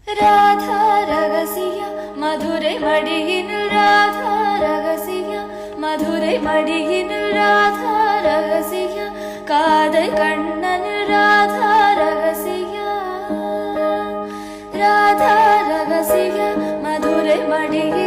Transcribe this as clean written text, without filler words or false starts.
ராதா ரகசிய மதுரை மடியினில் ராதா ரகசிய மதுரை மடியினில் ராதா ரகசிய காதல் கண்ணனில் ராதா ரகசிய ராதா ரகசிய மதுரை மடியில்